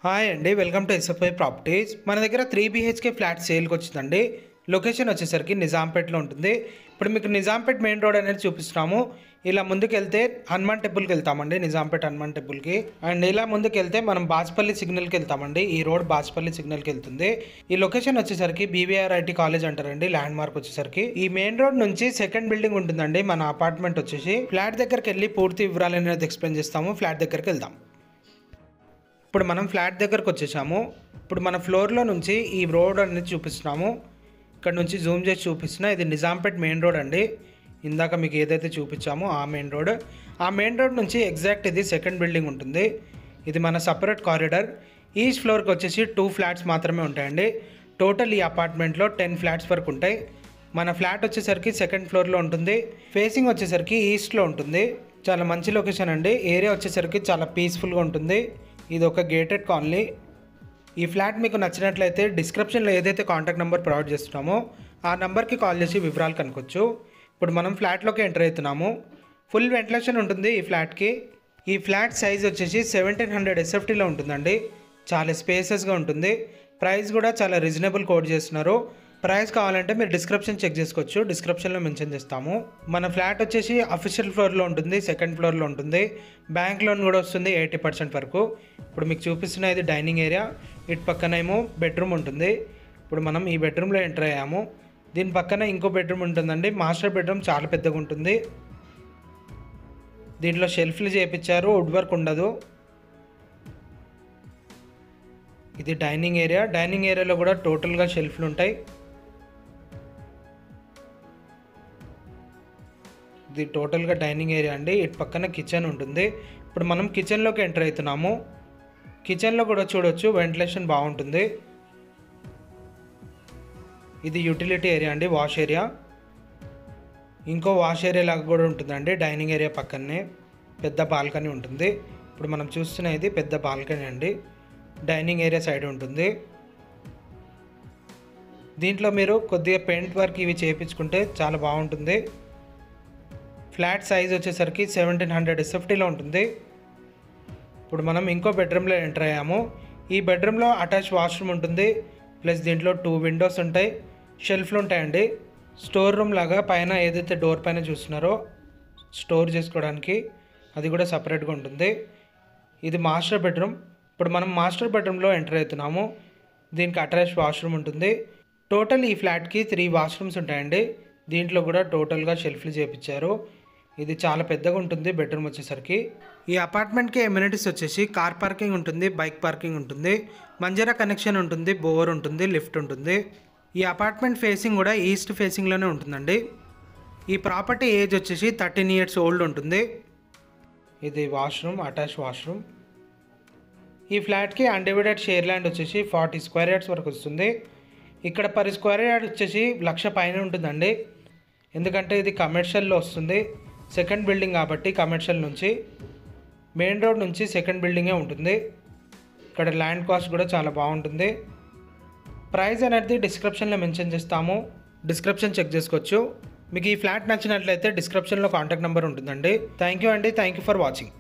Hi అండి, welcome to SFI properties. మన దగ్గర 3 BHK ఫ్లాట్ సేల్కి వచ్చిందండి. లొకేషన్ వచ్చేసరికి నిజాంపేట్లో ఉంటుంది. ఇప్పుడు మీకు నిజాంపేట్ మెయిన్ రోడ్ అనేది చూపిస్తున్నాము. ఇలా ముందుకు వెళ్తే హనుమాన్ టెంపుల్కి వెళ్తామండి, నిజాంపేట్ హనుమాన్ టెంపుల్కి. అండ్ ఇలా ముందుకు వెళ్తే మనం బాజ్పల్లి సిగ్నల్కి వెళ్తామండి. ఈ రోడ్ బాజ్పల్లి సిగ్నల్కి వెళ్తుంది. ఈ లొకేషన్ వచ్చేసరికి BVRIT కాలేజ్ అంటారండి. ల్యాండ్ మార్క్ వచ్చేసరికి ఈ మెయిన్ రోడ్ నుంచి సెకండ్ బిల్డింగ్ ఉంటుందండి మన అపార్ట్మెంట్ వచ్చేసి. ఫ్లాట్ దగ్గరికి వెళ్ళి పూర్తి వివరాలు అనేది ఎక్స్ప్లెయిన్ చేస్తాము. ఫ్లాట్ దగ్గరికి వెళ్దాం. ఇప్పుడు మనం ఫ్లాట్ దగ్గరకు వచ్చేసాము. ఇప్పుడు మన ఫ్లోర్లో నుంచి ఈ రోడ్ అనేది చూపిస్తున్నాము. ఇక్కడ నుంచి జూమ్ చేసి చూపిస్తున్నా. ఇది నిజాంపేట్ మెయిన్ రోడ్ అండి. ఇందాక మీకు ఏదైతే చూపించామో ఆ మెయిన్ రోడ్. ఆ మెయిన్ రోడ్ నుంచి ఎగ్జాక్ట్ ఇది సెకండ్ బిల్డింగ్ ఉంటుంది. ఇది మన సపరేట్ కారిడార్. ఈచ్ ఫ్లోర్కి వచ్చేసి 2 ఫ్లాట్స్ మాత్రమే ఉంటాయండి. టోటల్ ఈ అపార్ట్మెంట్లో 10 ఫ్లాట్స్ వరకు ఉంటాయి. మన ఫ్లాట్ వచ్చేసరికి సెకండ్ ఫ్లోర్లో ఉంటుంది. ఫేసింగ్ వచ్చేసరికి ఈస్ట్లో ఉంటుంది. చాలా మంచి లొకేషన్ అండి. ఏరియా వచ్చేసరికి చాలా పీస్ఫుల్గా ఉంటుంది. ఇది ఒక గేటెడ్ కాలనీ. ఈ ఫ్లాట్ మీకు నచ్చినట్లయితే డిస్క్రిప్షన్లో ఏదైతే కాంటాక్ట్ నెంబర్ ప్రొవైడ్ చేస్తున్నామో ఆ నెంబర్కి కాల్ చేసి వివరాలు కనుక్కోవచ్చు. ఇప్పుడు మనం ఫ్లాట్లోకి ఎంటర్ అవుతున్నాము. ఫుల్ వెంటిలేషన్ ఉంటుంది ఈ ఫ్లాట్కి. ఈ ఫ్లాట్ సైజ్ వచ్చేసి 1700 SFTలో ఉంటుందండి. చాలా స్పేసెస్గా ఉంటుంది. ప్రైస్ కూడా చాలా రీజనబుల్ కోట్ చేస్తున్నారు. ప్రైస్ కావాలంటే మీరు డిస్క్రిప్షన్ చెక్ చేసుకోవచ్చు. డిస్క్రిప్షన్లో మెన్షన్ చేస్తాము. మన ఫ్లాట్ వచ్చేసి అఫీషియల్ ఫ్లోర్లో ఉంటుంది, సెకండ్ ఫ్లోర్లో ఉంటుంది. బ్యాంక్ లోన్ కూడా వస్తుంది 80% వరకు. ఇప్పుడు మీకు చూపిస్తున్న ఇది డైనింగ్ ఏరియా. ఇటు పక్కన ఏమో బెడ్రూమ్ ఉంటుంది. ఇప్పుడు మనం ఈ బెడ్రూమ్లో ఎంటర్ అయ్యాము. దీని పక్కన ఇంకో బెడ్రూమ్ ఉంటుందండి. మాస్టర్ బెడ్రూమ్ చాలా పెద్దగా ఉంటుంది. దీంట్లో షెల్ఫ్లు చేయించారు, వుడ్ వర్క్ ఉండదు. ఇది డైనింగ్ ఏరియా. డైనింగ్ ఏరియాలో కూడా టోటల్గా షెల్ఫ్లు ఉంటాయి. ఇది టోటల్గా డైనింగ్ ఏరియా అండి. ఇటు పక్కన కిచెన్ ఉంటుంది. ఇప్పుడు మనం కిచెన్లోకి ఎంటర్ అవుతున్నాము. కిచెన్లో కూడా చూడొచ్చు, వెంటిలేషన్ బాగుంటుంది. ఇది యూటిలిటీ ఏరియా అండి, వాష్ ఏరియా. ఇంకో వాష్ ఏరియా లాగా కూడా ఉంటుందండి. డైనింగ్ ఏరియా పక్కనే పెద్ద బాల్కనీ ఉంటుంది. ఇప్పుడు మనం చూస్తున్న ఇది పెద్ద బాల్కనీ అండి. డైనింగ్ ఏరియా సైడ్ ఉంటుంది. దీంట్లో మీరు కొద్దిగా పెయింట్ వర్క్ ఇవి చేయించుకుంటే చాలా బాగుంటుంది. ఫ్లాట్ సైజ్ వచ్చేసరికి 1700 SFTలో ఉంటుంది. ఇప్పుడు మనం ఇంకో బెడ్రూమ్లో ఎంటర్ అయ్యాము. ఈ బెడ్రూమ్లో అటాచ్ వాష్రూమ్ ఉంటుంది. ప్లస్ దీంట్లో 2 విండోస్ ఉంటాయి, షెల్ఫ్లు ఉంటాయండి. స్టోర్ రూమ్ లాగా పైన ఏదైతే డోర్ పైన చూస్తున్నారో స్టోర్ చేసుకోవడానికి అది కూడా సపరేట్గా ఉంటుంది. ఇది మాస్టర్ బెడ్రూమ్. ఇప్పుడు మనం మాస్టర్ బెడ్రూమ్లో ఎంటర్ అవుతున్నాము. దీనికి అటాచ్ వాష్రూమ్ ఉంటుంది. టోటల్ ఈ ఫ్లాట్కి 3 వాష్రూమ్స్ ఉంటాయండి. దీంట్లో కూడా టోటల్గా షెల్ఫ్లు చేయించారు. ఇది చాలా పెద్దగా ఉంటుంది బెడ్రూమ్ వచ్చేసరికి. ఈ అపార్ట్మెంట్కి ఎమ్యూనిటీస్ వచ్చేసి కార్ పార్కింగ్ ఉంటుంది, బైక్ పార్కింగ్ ఉంటుంది, మంజరా కనెక్షన్ ఉంటుంది, బోర్ ఉంటుంది, లిఫ్ట్ ఉంటుంది. ఈ అపార్ట్మెంట్ ఫేసింగ్ కూడా ఈస్ట్ ఫేసింగ్లోనే ఉంటుందండి. ఈ ప్రాపర్టీ ఏజ్ వచ్చేసి 13 years ఓల్డ్ ఉంటుంది. ఇది వాష్రూమ్, అటాచ్ వాష్రూమ్. ఈ ఫ్లాట్కి అన్డివైడెడ్ షేర్ ల్యాండ్ వచ్చేసి 40 square yards వరకు వస్తుంది. ఇక్కడ పర్ స్క్వేర్ యార్డ్ వచ్చేసి 1,00,000 పైన ఉంటుందండి. ఎందుకంటే ఇది కమర్షియల్లో వస్తుంది, సెకండ్ బిల్డింగ్ కాబట్టి. కమర్షియల్ నుంచి మెయిన్ రోడ్ నుంచి సెకండ్ బిల్డింగే ఉంటుంది. ఇక్కడ ల్యాండ్ కాస్ట్ కూడా చాలా బాగుంటుంది. ప్రైస్ అనేది డిస్క్రిప్షన్లో మెన్షన్ చేస్తాము. డిస్క్రిప్షన్ చెక్ చేసుకోవచ్చు. మీకు ఈ ఫ్లాట్ నచ్చినట్లయితే డిస్క్రిప్షన్లో కాంటాక్ట్ నెంబర్ ఉంటుందండి. థ్యాంక్ యూ అండి. Thank you for watching.